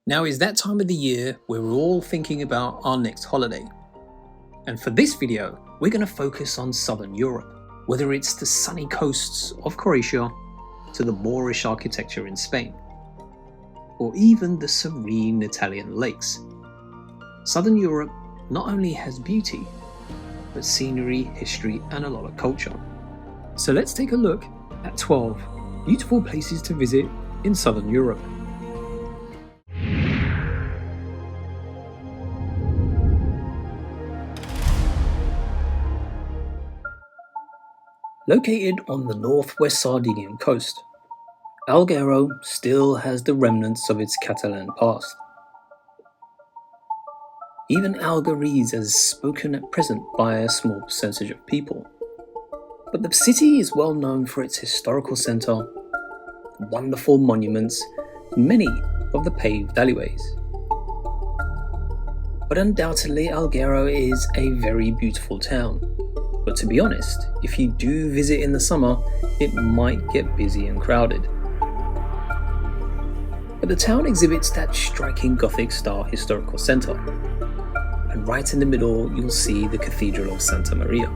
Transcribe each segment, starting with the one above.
Now is that time of the year where we're all thinking about our next holiday. And for this video, we're going to focus on Southern Europe, whether it's the sunny coasts of Croatia to the Moorish architecture in Spain, or even the serene Italian lakes. Southern Europe not only has beauty, but scenery, history, and a lot of culture. So let's take a look at 12 beautiful places to visit in Southern Europe. Located on the northwest Sardinian coast, Alghero still has the remnants of its Catalan past. Even Algherese is spoken at present by a small percentage of people. But the city is well known for its historical centre, wonderful monuments, and many of the paved alleyways. But undoubtedly Alghero is a very beautiful town. But to be honest, if you do visit in the summer, it might get busy and crowded. But the town exhibits that striking Gothic style historical centre. And right in the middle, you'll see the Cathedral of Santa Maria.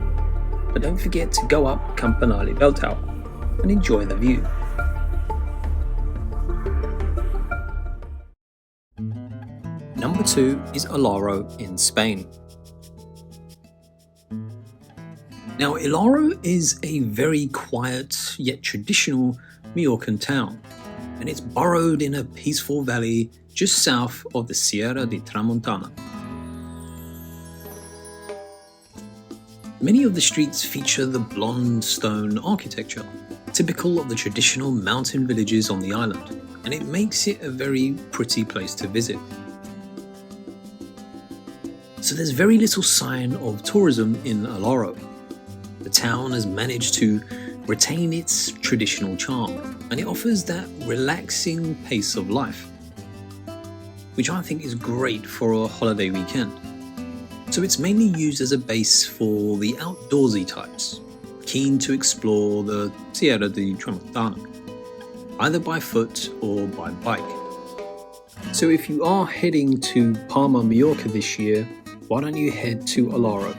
But don't forget to go up Campanile Bell Tower and enjoy the view. Number 2 is Alaro in Spain. Now, Alaro is a very quiet yet traditional Majorcan town, and it's burrowed in a peaceful valley just south of the Sierra de Tramontana. Many of the streets feature the blonde stone architecture, typical of the traditional mountain villages on the island, and it makes it a very pretty place to visit. So there's very little sign of tourism in Alaro. The town has managed to retain its traditional charm, and it offers that relaxing pace of life, which I think is great for a holiday weekend. So it's mainly used as a base for the outdoorsy types, keen to explore the Sierra de Tramontana, either by foot or by bike. So if you are heading to Palma, Majorca this year, why don't you head to Alaro?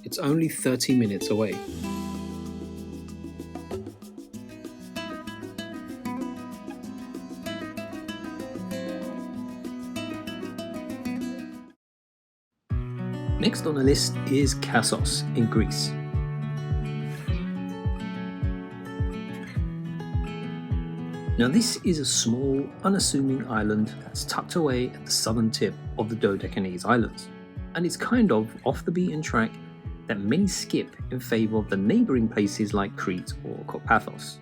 It's only 30 minutes away. Next on the list is Kasos in Greece. Now this is a small, unassuming island that's tucked away at the southern tip of the Dodecanese Islands, and it's kind of off the beaten track that many skip in favour of the neighbouring places like Crete or Kopathos.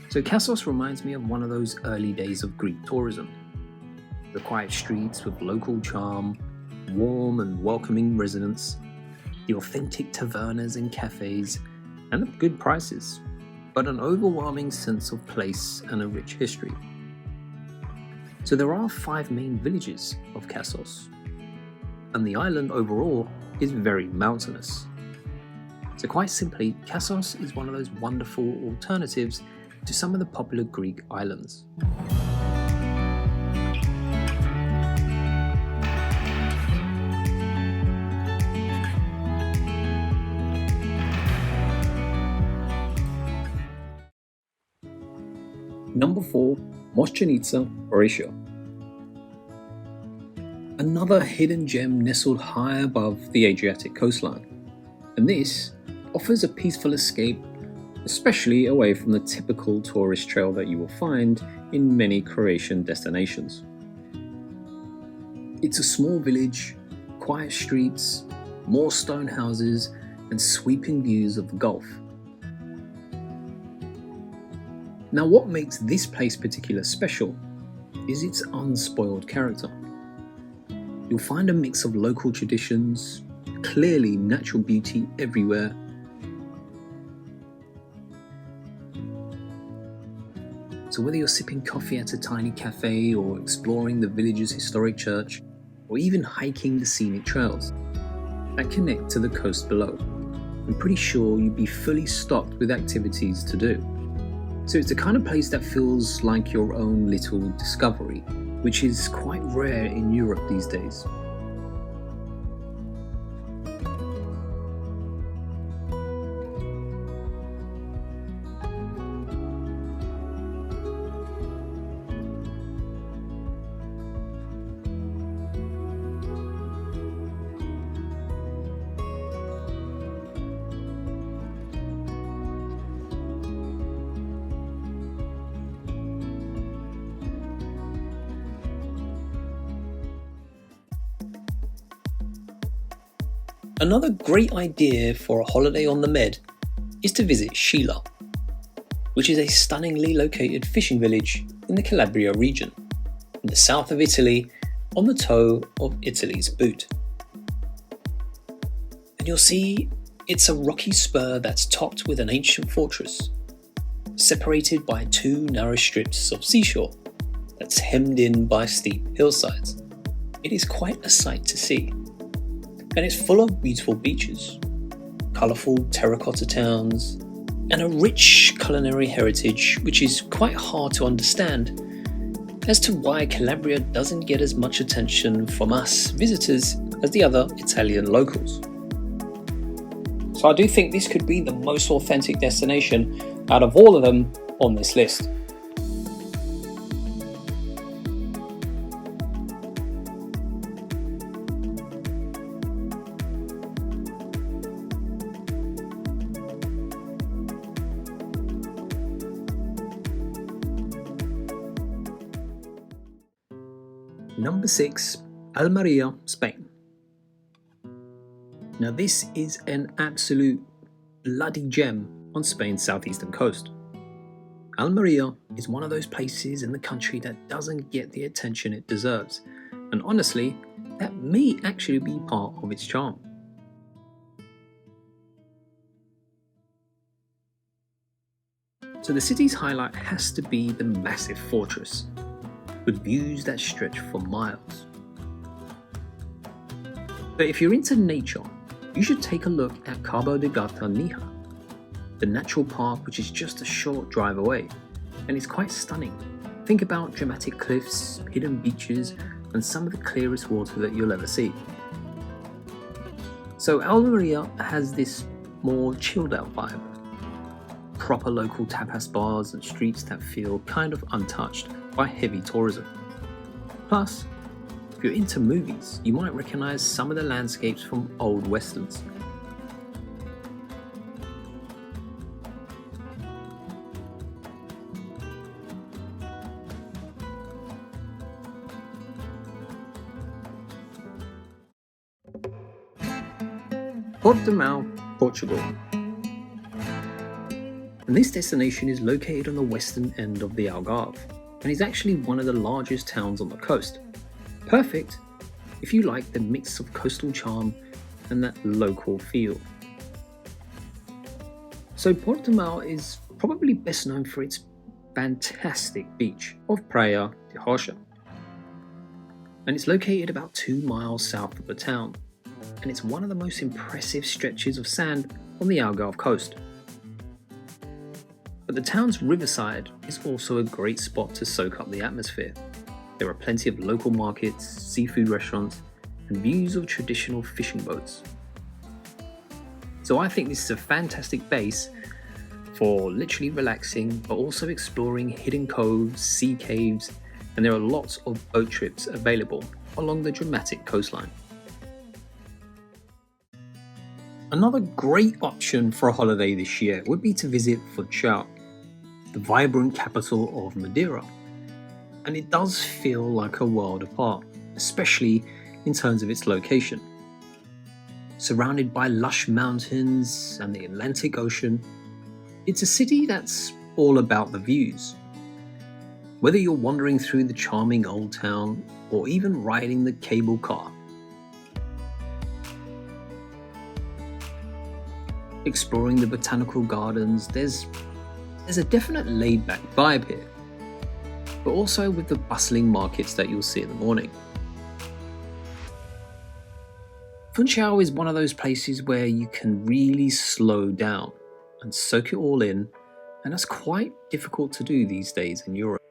So Kasos reminds me of one of those early days of Greek tourism. The quiet streets with local charm, warm and welcoming residents, the authentic tavernas and cafes, and the good prices, but an overwhelming sense of place and a rich history. So there are 5 main villages of Kasos, and the island overall is very mountainous. So quite simply, Kasos is one of those wonderful alternatives to some of the popular Greek islands. Number 4, Mošćenice, Croatia. Another hidden gem nestled high above the Adriatic coastline, and this offers a peaceful escape, especially away from the typical tourist trail that you will find in many Croatian destinations. It's a small village, quiet streets, more stone houses, and sweeping views of the Gulf. Now what makes this place particularly special is its unspoiled character. You'll find a mix of local traditions, clearly natural beauty everywhere, so whether you're sipping coffee at a tiny cafe or exploring the village's historic church, or even hiking the scenic trails that connect to the coast below, I'm pretty sure you'd be fully stocked with activities to do. So it's the kind of place that feels like your own little discovery, which is quite rare in Europe these days. Another great idea for a holiday on the Med is to visit Scilla, which is a stunningly located fishing village in the Calabria region, in the south of Italy, on the toe of Italy's boot. And you'll see it's a rocky spur that's topped with an ancient fortress, separated by two narrow strips of seashore that's hemmed in by steep hillsides. It is quite a sight to see. And it's full of beautiful beaches, colourful terracotta towns, and a rich culinary heritage which is quite hard to understand as to why Calabria doesn't get as much attention from us visitors as the other Italian locals. So I do think this could be the most authentic destination out of all of them on this list. Number 6, Almería, Spain. Now this is an absolute bloody gem on Spain's southeastern coast. Almería is one of those places in the country that doesn't get the attention it deserves, and honestly, that may actually be part of its charm. So the city's highlight has to be the massive fortress, with views that stretch for miles. But if you're into nature, you should take a look at Cabo de Gata Nija, the natural park which is just a short drive away, and it's quite stunning. Think about dramatic cliffs, hidden beaches, and some of the clearest water that you'll ever see. So Almería has this more chilled out vibe. Proper local tapas bars and streets that feel kind of untouched by heavy tourism. Plus, if you're into movies, you might recognize some of the landscapes from old westerns. Portimão, Portugal. And this destination is located on the western end of the Algarve, and is actually one of the largest towns on the coast. Perfect if you like the mix of coastal charm and that local feel. So Portimão is probably best known for its fantastic beach of Praia de Rocha, and it's located about 2 miles south of the town, and it's one of the most impressive stretches of sand on the Algarve coast. But the town's riverside is also a great spot to soak up the atmosphere. There are plenty of local markets, seafood restaurants, and views of traditional fishing boats. So I think this is a fantastic base for literally relaxing, but also exploring hidden coves, sea caves, and there are lots of boat trips available along the dramatic coastline. Another great option for a holiday this year would be to visit Funchal, the vibrant capital of Madeira. And it does feel like a world apart, especially in terms of its location. Surrounded by lush mountains and the Atlantic Ocean, it's a city that's all about the views. Whether you're wandering through the charming old town or even riding the cable car, exploring the botanical gardens, there's a definite laid-back vibe here, but also with the bustling markets that you'll see in the morning. Funchal is one of those places where you can really slow down and soak it all in, and that's quite difficult to do these days in Europe.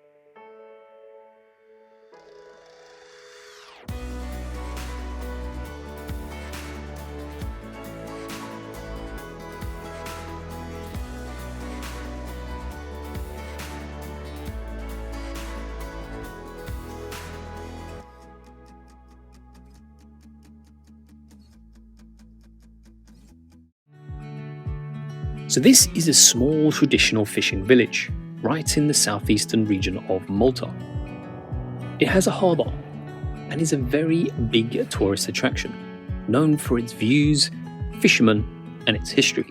So this is a small traditional fishing village, right in the southeastern region of Malta. It has a harbour and is a very big tourist attraction, known for its views, fishermen, and its history.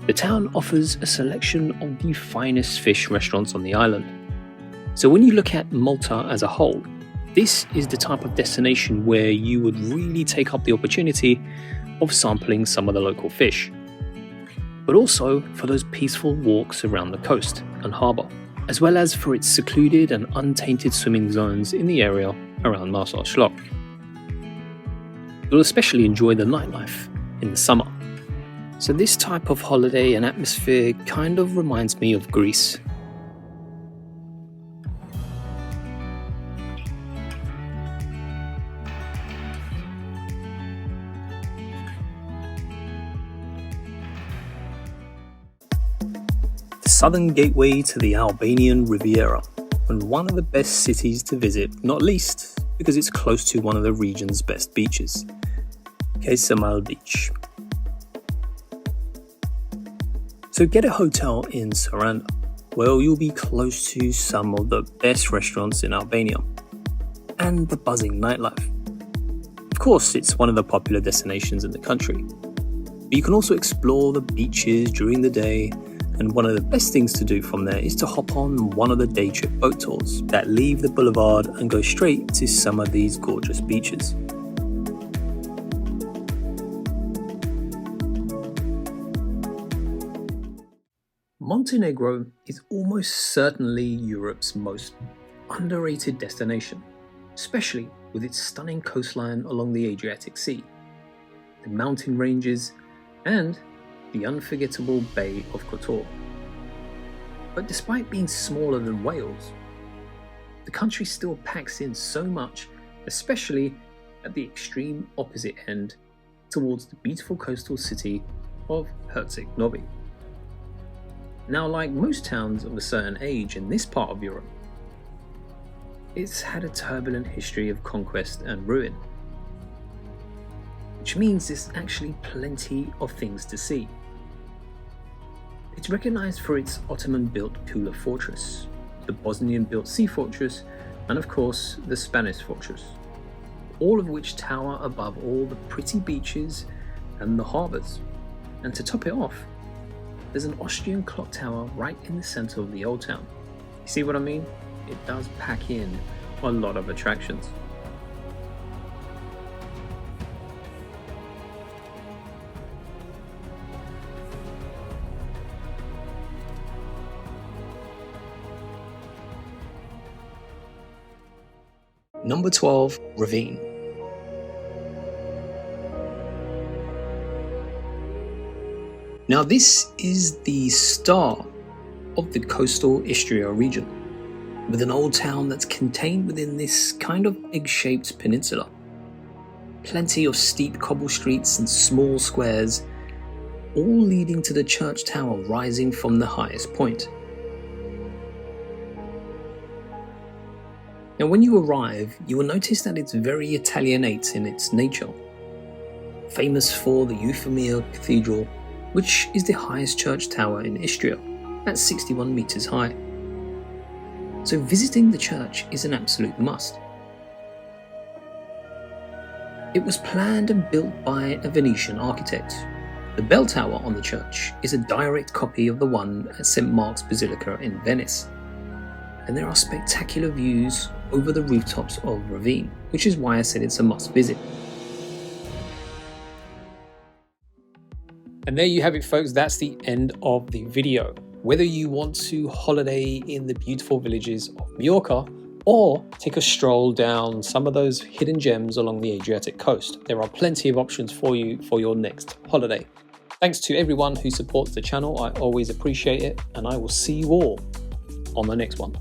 The town offers a selection of the finest fish restaurants on the island. So when you look at Malta as a whole, this is the type of destination where you would really take up the opportunity of sampling some of the local fish, but also for those peaceful walks around the coast and harbour, as well as for its secluded and untainted swimming zones in the area around Marsaxlokk. You'll especially enjoy the nightlife in the summer. So this type of holiday and atmosphere kind of reminds me of Greece. The southern gateway to the Albanian Riviera, and one of the best cities to visit, not least because it's close to one of the region's best beaches, Kasos Beach. So get a hotel in Sarandë, where you'll be close to some of the best restaurants in Albania, and the buzzing nightlife. Of course, it's one of the popular destinations in the country, but you can also explore the beaches during the day, and one of the best things to do from there is to hop on one of the day trip boat tours that leave the boulevard and go straight to some of these gorgeous beaches. Montenegro is almost certainly Europe's most underrated destination, especially with its stunning coastline along the Adriatic Sea, the mountain ranges, and the unforgettable Bay of Kotor. But despite being smaller than Wales, the country still packs in so much, especially at the extreme opposite end towards the beautiful coastal city of Herceg Novi. Now, like most towns of a certain age in this part of Europe, it's had a turbulent history of conquest and ruin, which means there's actually plenty of things to see. It's recognised for its Ottoman-built Kula fortress, the Bosnian-built sea fortress, and of course the Spanish fortress, all of which tower above all the pretty beaches and the harbours. And to top it off, there's an Austrian clock tower right in the centre of the old town. You see what I mean? It does pack in a lot of attractions. Number 12, Ravine. Now this is the star of the coastal Istria region, with an old town that's contained within this kind of egg-shaped peninsula. Plenty of steep cobble streets and small squares, all leading to the church tower rising from the highest point. Now when you arrive, you will notice that it's very Italianate in its nature. Famous for the Eufemia Cathedral, which is the highest church tower in Istria, at 61 meters high. So visiting the church is an absolute must. It was planned and built by a Venetian architect. The bell tower on the church is a direct copy of the one at St. Mark's Basilica in Venice. And there are spectacular views over the rooftops of Ravine, which is why I said it's a must visit. And there you have it, folks. That's the end of the video. Whether you want to holiday in the beautiful villages of Majorca or take a stroll down some of those hidden gems along the Adriatic coast, there are plenty of options for you for your next holiday. Thanks to everyone who supports the channel. I always appreciate it, and I will see you all on the next one.